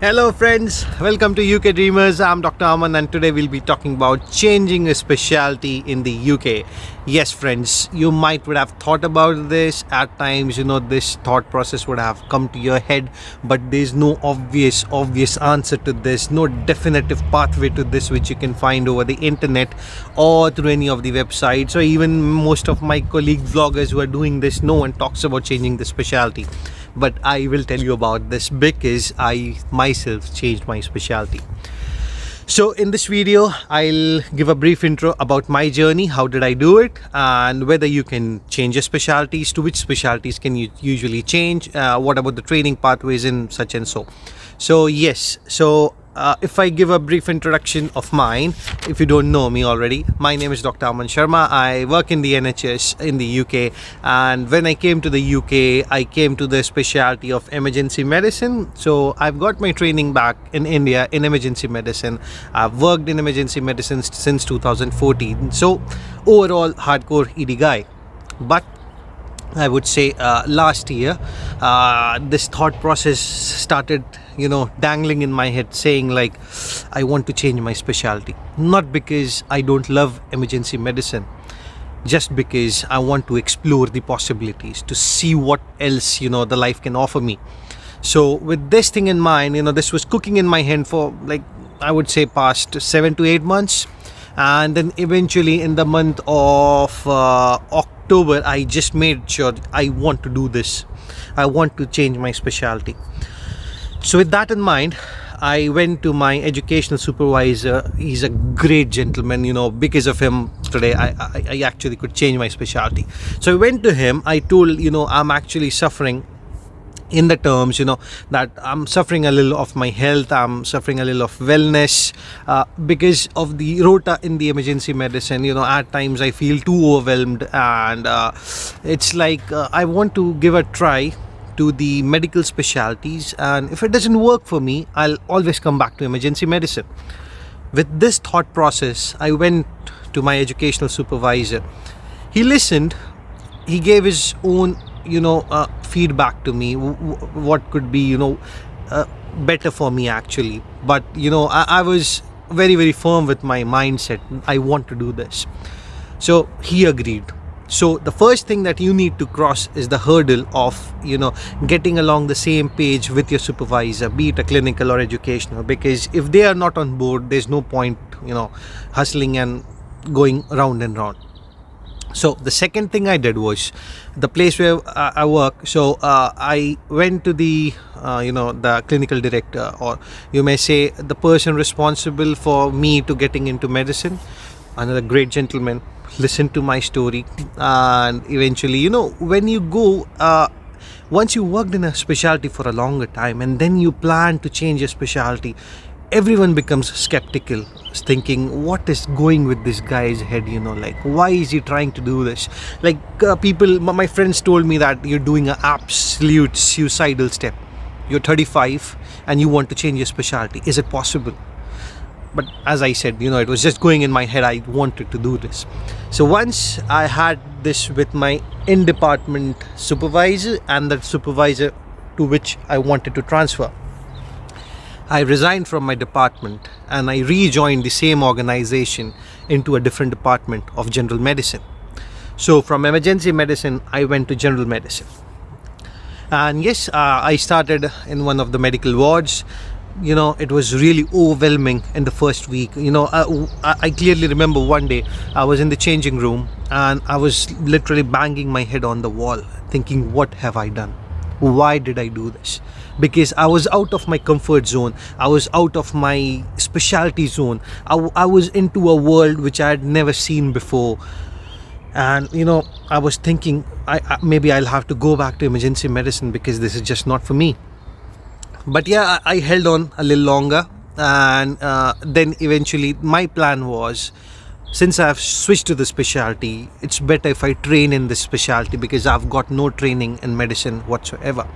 Hello friends, welcome to UK Dreamers. I'm Dr. Aman and today we'll be talking about changing a specialty in the UK. Yes friends, you would have thought about this at times, this thought process would have come to your head, but there's no obvious answer to this, no definitive pathway to this which you can find over the internet or through any of the websites, or even most of my colleague vloggers who are doing this. No one talks about changing the specialty. But I will tell you about this because I myself changed my specialty. So in this video, I'll give a brief intro about my journey, how did I do it, and whether you can change your specialties, to which specialties can you usually change, what about the training pathways and such and so. So yes, if I give a brief introduction of mine, if you don't know me already, my name is Dr. Aman Sharma. I work in the NHS in the UK, and when I came to the UK, I came to the specialty of emergency medicine. So I've got my training back in India in emergency medicine. I've worked in emergency medicine since 2014. So overall, hardcore ED guy. But I would say last year, this thought process started, dangling in my head, saying like, I want to change my specialty. Not because I don't love emergency medicine, just because I want to explore the possibilities, to see what else, the life can offer me. So with this thing in mind, this was cooking in my head for like, I would say past 7 to 8 months. And then eventually in the month of October, I just made sure I want to do this. I want to change my specialty. So with that in mind, I went to my educational supervisor. He's a great gentleman, because of him today I actually could change my specialty. So I went to him. I told, I'm actually suffering in the terms, that I'm suffering a little of my health, I'm suffering a little of wellness, because of the rota in the emergency medicine. At times I feel too overwhelmed, and it's like I want to give a try to the medical specialties, and if it doesn't work for me, I'll always come back to emergency medicine. With this thought process, I went to my educational supervisor. He listened, he gave his own feedback to me, what could be better for me actually. But I was very, very firm with my mindset. I want to do this. So he agreed. So the first thing that you need to cross is the hurdle of getting along the same page with your supervisor, be it a clinical or educational, because if they are not on board, there's no point hustling and going round and round. So the second thing I did was the place where I work. So I went to the the clinical director, or you may say the person responsible for me to getting into medicine. Another great gentleman listened to my story, and eventually, when you go, once you worked in a specialty for a longer time and then you plan to change your specialty, everyone becomes skeptical, thinking what is going with this guy's head, like why is he trying to do this. Like people, my friends told me that you're doing an absolute suicidal step. You're 35 and you want to change your specialty. Is it possible? But as I said, it was just going in my head. I wanted to do this. So once I had this with my in-department supervisor and the supervisor to which I wanted to transfer, I resigned from my department and I rejoined the same organization into a different department of general medicine. So from emergency medicine, I went to general medicine. And yes, I started in one of the medical wards. It was really overwhelming in the first week. I clearly remember one day I was in the changing room and I was literally banging my head on the wall, thinking, what have I done? Why did I do this? Because I was out of my comfort zone. I was out of my specialty zone. I was into a world which I had never seen before. And I was thinking, maybe I'll have to go back to emergency medicine because this is just not for me. But yeah, I held on a little longer, and then eventually my plan was, since I've switched to the specialty, it's better if I train in this specialty because I've got no training in medicine whatsoever.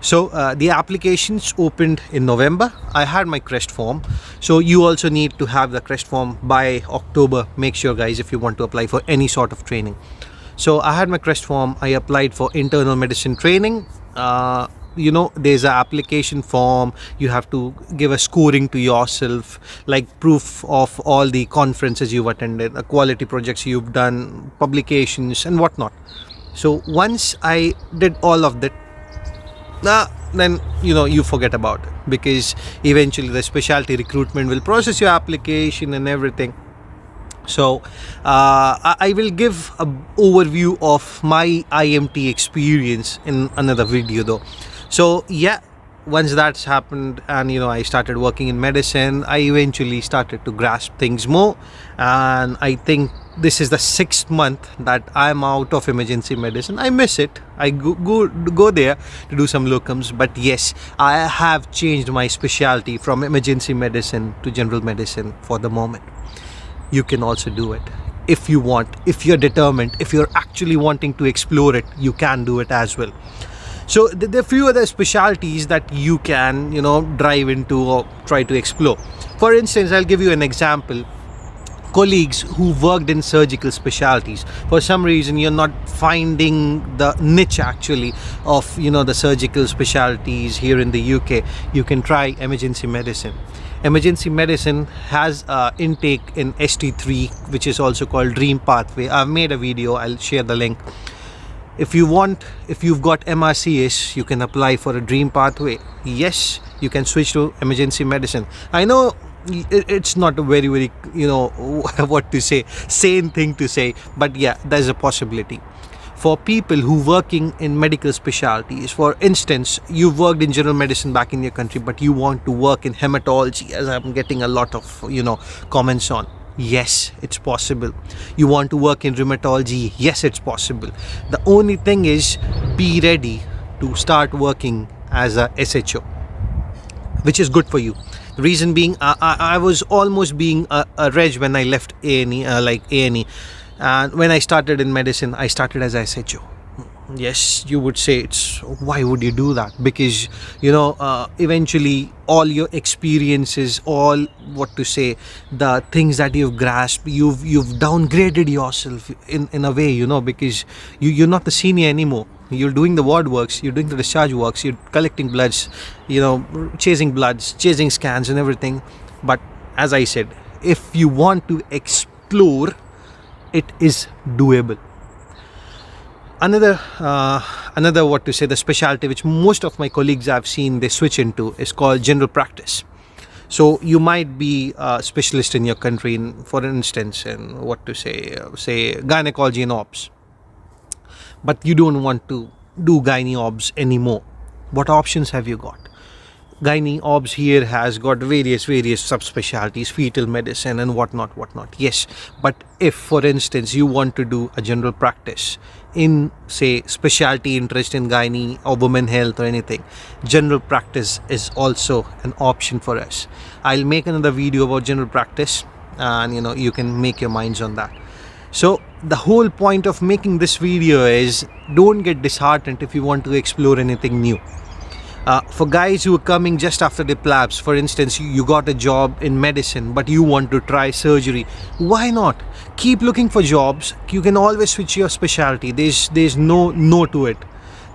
So the applications opened in November. I had my CREST form. So you also need to have the CREST form by October. Make sure, guys, if you want to apply for any sort of training. So I had my CREST form. I applied for internal medicine training. there's an application form. You have to give a scoring to yourself, like proof of all the conferences you've attended, the quality projects you've done, publications and whatnot. So once I did all of that, then you forget about it, because eventually the specialty recruitment will process your application and everything. So I will give a overview of my IMT experience in another video though. So yeah, once that's happened and I started working in medicine, I eventually started to grasp things more, and I think this is the 6th month that I'm out of emergency medicine. I miss it. I go there to do some locums, but yes, I have changed my specialty from emergency medicine to general medicine for the moment. You can also do it if you want. If you're determined, if you're actually wanting to explore it, you can do it as well. So there are few other specialties that you can drive into or try to explore. For instance, I'll give you an example. Colleagues who worked in surgical specialties, for some reason you're not finding the niche actually of the surgical specialties here in the UK, you can try emergency medicine. Emergency medicine has intake in ST3, which is also called Dream Pathway. I've made a video, I'll share the link. If you've got MRCS, you can apply for a Dream Pathway. Yes, you can switch to emergency medicine. I know it's not a very what to say, sane thing to say, but yeah, there's a possibility. For people who working in medical specialties, for instance, you've worked in general medicine back in your country, but you want to work in hematology, as I'm getting a lot of comments on. Yes, it's possible. You want to work in rheumatology? Yes, it's possible. The only thing is, be ready to start working as a SHO, which is good for you. The reason being, I was almost being a reg when I left A&E, like A&E. And when I started in medicine, I started as a SHO. Yes, you would say, why would you do that? Because eventually all your experiences, all the things that you've grasped, you've downgraded yourself in a way, because you're not the senior anymore. You're doing the ward works, you're doing the discharge works, you're collecting bloods, chasing bloods, chasing scans and everything. But as I said, if you want to explore, it is doable. Another the specialty which most of my colleagues I've seen they switch into is called general practice. So you might be a specialist in your country, for instance, in say gynecology and obs, but you don't want to do gynae obs anymore. What options have you got? Gynae obs here has got various subspecialties, fetal medicine and whatnot. Yes, but if for instance you want to do a general practice in say specialty interest in gynae or women health or anything, general practice is also an option for us. I'll make another video about general practice, and you can make your minds on that. So the whole point of making this video is, don't get disheartened if you want to explore anything new. For guys who are coming just after the plabs, for instance, you got a job in medicine but you want to try surgery, why not? Keep looking for jobs. You can always switch your specialty. There's no to it.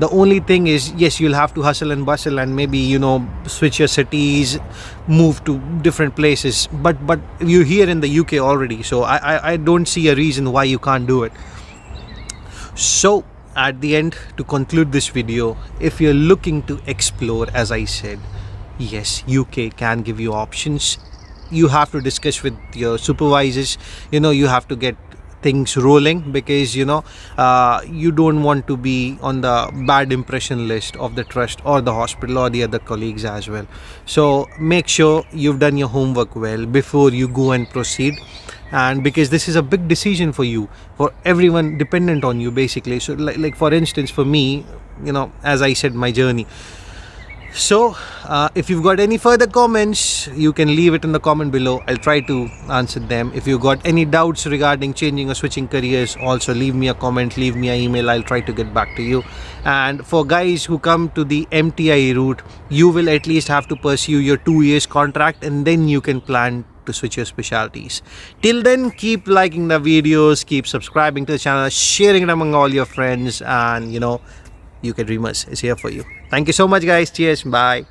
The only thing is, yes, you'll have to hustle and bustle and maybe switch your cities, move to different places, but you're here in the UK already, so I don't see a reason why you can't do it. So at the end, to conclude this video, if you're looking to explore, as I said, yes, UK can give you options. You have to discuss with your supervisors, you have to get things rolling, because you don't want to be on the bad impression list of the trust or the hospital or the other colleagues as well. So make sure you've done your homework well before you go and proceed, and because this is a big decision for you, for everyone dependent on you basically. So like for instance, for me, as I said, my journey. So if you've got any further comments, you can leave it in the comment below. I'll try to answer them. If you've got any doubts regarding changing or switching careers, also leave me a comment, leave me an email. I'll try to get back to you. And for guys who come to the MTI route, you will at least have to pursue your 2 years contract, and then you can plan to switch your specialties. Till then, keep liking the videos, keep subscribing to the channel, sharing it among all your friends, and UK Dreamers is here for you. Thank you so much, guys. Cheers. Bye.